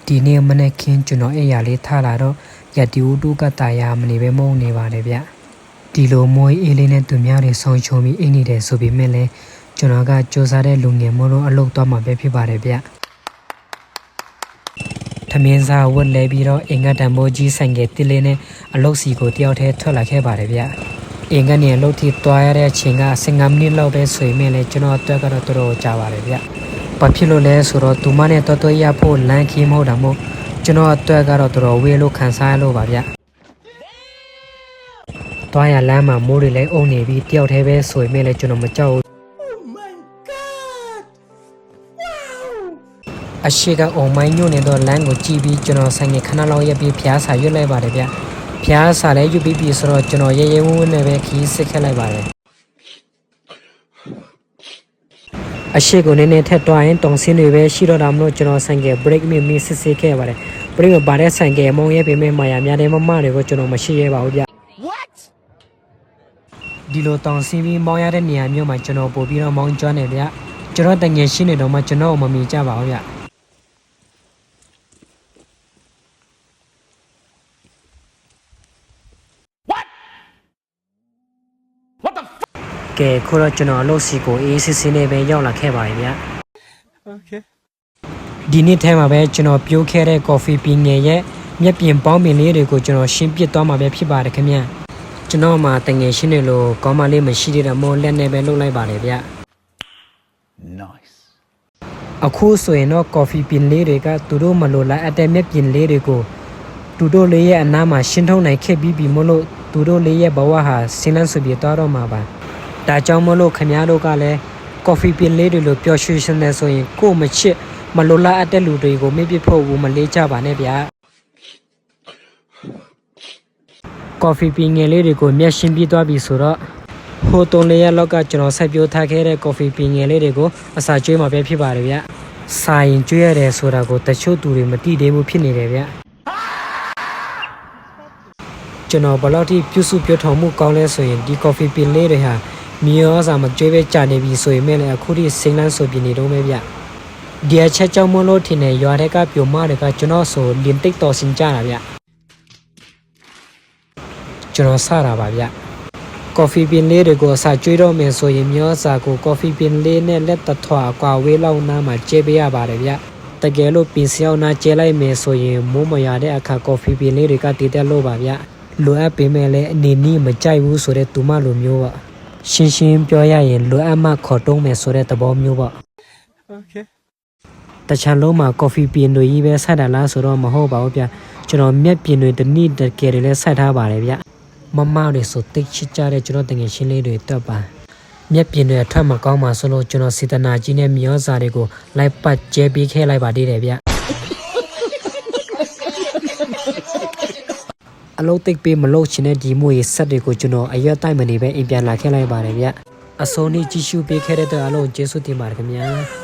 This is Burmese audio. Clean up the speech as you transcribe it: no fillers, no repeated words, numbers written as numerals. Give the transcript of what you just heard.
ဒီနေ့မနေ့ခင်းကျွန်တော်အိယာလေးထားလာတော့ရတီဦးတူကတာယာမနေပဲမုန်းနေပါတယ်ဗျဒီလိုမွေးအေးလေးနဲ့သူများတွေဆောင်ချုံပြီးအိနေတယ်ဆိုပေမဲ့လည်းကျွန်တော်ကစူးစမ်းတဲ့လူငယ်မို့လို့အလုပ်သွားမှာပဲဖြစ်ပါတယ်ဗျထမင်းစားဝတ်လဲပြီးတော့အင်္ဂတံမိုးကြီးဆိုင်ကတစ်လေးနဲ့အလုပ်စီကိုတယောက်တည်းထွက်လာခဲ့ပါတယ်ဗျအင်္ဂနဲ့အလုပ်ထိတွားရတဲ့အချိန်က15မိနစ်လောက်ပဲဆိုရင်လည်းကျွန်တော်အတွက်ကတော့တော်တော်ကြာပါတယ်ဗျဘာဖြစ်လို့လဲဆိုတော့သူမနဲ့တော်ရဖို့လမ်းခီးမဟုတ်တာမို့ကျွန်တော်အတွက်ကတော့တော်တော်ဝေးလို့ခံစားရလို့ပါဗျတွားရလမ်းမှာမိုးတွေလည်းအုံနေပြီးတယောက်တည်းပဲဆိုရင်လည်းကျွန်တော်မကြောက်အရှိကအုံမိုင်းညို့နေတော့လမ်းကိုကြည့်ပြီးကျွန်တော်ဆိုင်ငယ်ခဏလောက်ရပ်ပြီးဖျားစာရွတ်လိုက်ပါတယ်ဗျဖျားစာလည်းရွတ်ပြီးဆိုတော့ကျွန်တော်ရဲရဲဝံ့ဝံ့နဲ့ပဲခီးစစ်ခက်လိုက်ပါတယ်အရှိကိုနည်းနည်းထက်တွားရင်တုံစင်းတွေပဲရှိတော့တာမလို့ကျွန်တော်ဆိုင်က break မိစစ်စစ်ခဲ့ပါတယ် break မှာပါတဲ့ဆိုင်ကမောင်းရဲပေမဲ့မာယာများတဲ့မမတွေကိုကျွန်တော်မရှိရဲပါဘူးဗျ What ဒီလိုတောင်စင်းပြီးမောင်းရတဲ့နေရာမျိုးမှာကျွန်တော်ပို့ပြီးတော့မောင်းကျွမ်းနေဗျကျွန်တော်တငယ်ရှင်းနေတော့မှကျွန်တော်မမီကြပါဘူးဗျကဲခုတော့ကျွန်တော်အလုပ်စီကိုအေးစစ်စစ်နဲ့ပဲရောက်လာခဲ့ပါပြီဗျ။ Okay ဒီနေ့ထဲမှာပဲကျွန်တော်ပြိုးခဲ့တဲ့ coffee ပင်ငယ်ရဲ့မျက်ပြင်ပေါင်းပင်လေးတွေကိုကျွန်တော်ရှင်းပြသွားမှာပဲဖြစ်ပါတယ်ခင်ဗျ။ကျွန်တော်မှာတငယ်ရှင်းနေလို့ကောင်းမလေးမရှိသေးတာမို့လက်နဲ့ပဲလုပ်လိုက်ပါတယ်ဗျ။ Nice အခုဆိုရင်တော့ coffee ပင်လေးတွေကသူတို့မလိုလားအပ်တဲ့မျက်ပြင်လေးတွေကိုသူတို့လေးရဲ့အနားမှာရှင်းထုတ်နိုင်ခဲ့ပြီးမို့လို့သူတို့လေးရဲ့ဘဝဟာဆင်းလန်းစွာပြေသွားတော့မှာပါ။ဒါကြောင့်မလို့ခင်ဗျားတို့ကလည်း coffee ပင်လေးတွေလိုပျော်ရွှင်စနေဆိုရင်ကို့မချစ်မလိုလားအပ်တဲ့လူတွေကိုမပြစ်ဖို့ဘူးမလေးကြပါနဲ့ဗျာ coffee ပင်ငယ်လေးတွေကိုမျက်ရှင်းပြသွားပြီဆိုတော့ဟိုတုံးလေးရလောက်ကကျွန်တော်ဆက်ပြိုးထားခဲ့တဲ့ coffee ပင်ငယ်လေးတွေကိုအစာကျွေးမှာပဲဖြစ်ပါတယ်ဗျာစာရင်ကျွေးရတယ်ဆိုတာကိုတချို့သူတွေမသိသေးဘူးဖြစ်နေတယ်ဗျာကျွန်တော်ဘလောက်ထိပြုစုပြောထောင်မှုကောင်းလဲဆိုရင်ဒီ coffee ပင်လေးတွေဟာမြေဩဇာမကျွေးပဲကြာနေပြီဆိုရင်လည်းအခုထိစိမ့်လန်းဆိုပြနေတော့မယ်ဗျဒီအချက်ကြောင့်မလို့ထင်တယ်ရွာတဲ့ကပြိုမတွေကကျွန်တော်ဆိုလင်တိတ်တော်စင်ကြတာဗျကျွန်တော်စတာပါဗျကော်ဖီပင်လေးတွေကိုအစာကျွေးတော့မယ်ဆိုရင်မြေဩဇာကိုကော်ဖီပင်လေးနဲ့လက်တထွာအကွာဝေးလောက်နားမှာကျဲပေးရပါတယ်ဗျတကယ်လို့ပင်စရောက်နာကျဲလိုက်မယ်ဆိုရင်မိုးမရတဲ့အခါကော်ဖီပင်လေးတွေကတည်တက်လို့ပါဗျလိုအပ်ပေမဲ့လည်းအနေနည်းမကြိုက်ဘူးဆိုတဲ့သူမလိုမျိုးပါရှင်းရှင်းပြောရရင်လိုအပ်မှခေါ်တုံးမယ်ဆိုတဲ့သဘောမျိုးပေါ့ Okay တခြားလုံးမှာ coffee ပင်တွေကြီးပဲဆက်တာလားဆိုတော့မဟုတ်ပါဘူးဗျကျွန်တော်မျက်ပြင်တွေတနည်းတကယ်တွေလည်းဆက်ထားပါတယ်ဗျမမတွေဆိုတိတ်ချစ်ကြတဲ့ကျွန်တော်တငယ်ရှင်းလေးတွေတက်ပါမျက်ပြင်တွေအထက်မကောင်းပါဆိုလို့ကျွန်တော်စေတနာကြီးနဲ့မြေဩဇာတွေကိုလိုက်ပတ်ကျဲပေးခဲ့လိုက်ပါသေးတယ်ဗျအလုံးသိပ်ပေးမလို့ချင်တဲ့ဒီမျိုးရေးဆက်တွေကိုကျွန်တော်အရွက်တိုက်မနေပဲအိမ်ပြန်လာခဲ့လိုက်ပါတယ်ဗျအစိုးရကြည့်ရှုပေးခဲ့တဲ့အတွက်အလုံးကျေးဇူးတင်ပါတယ်ခင်ဗျာ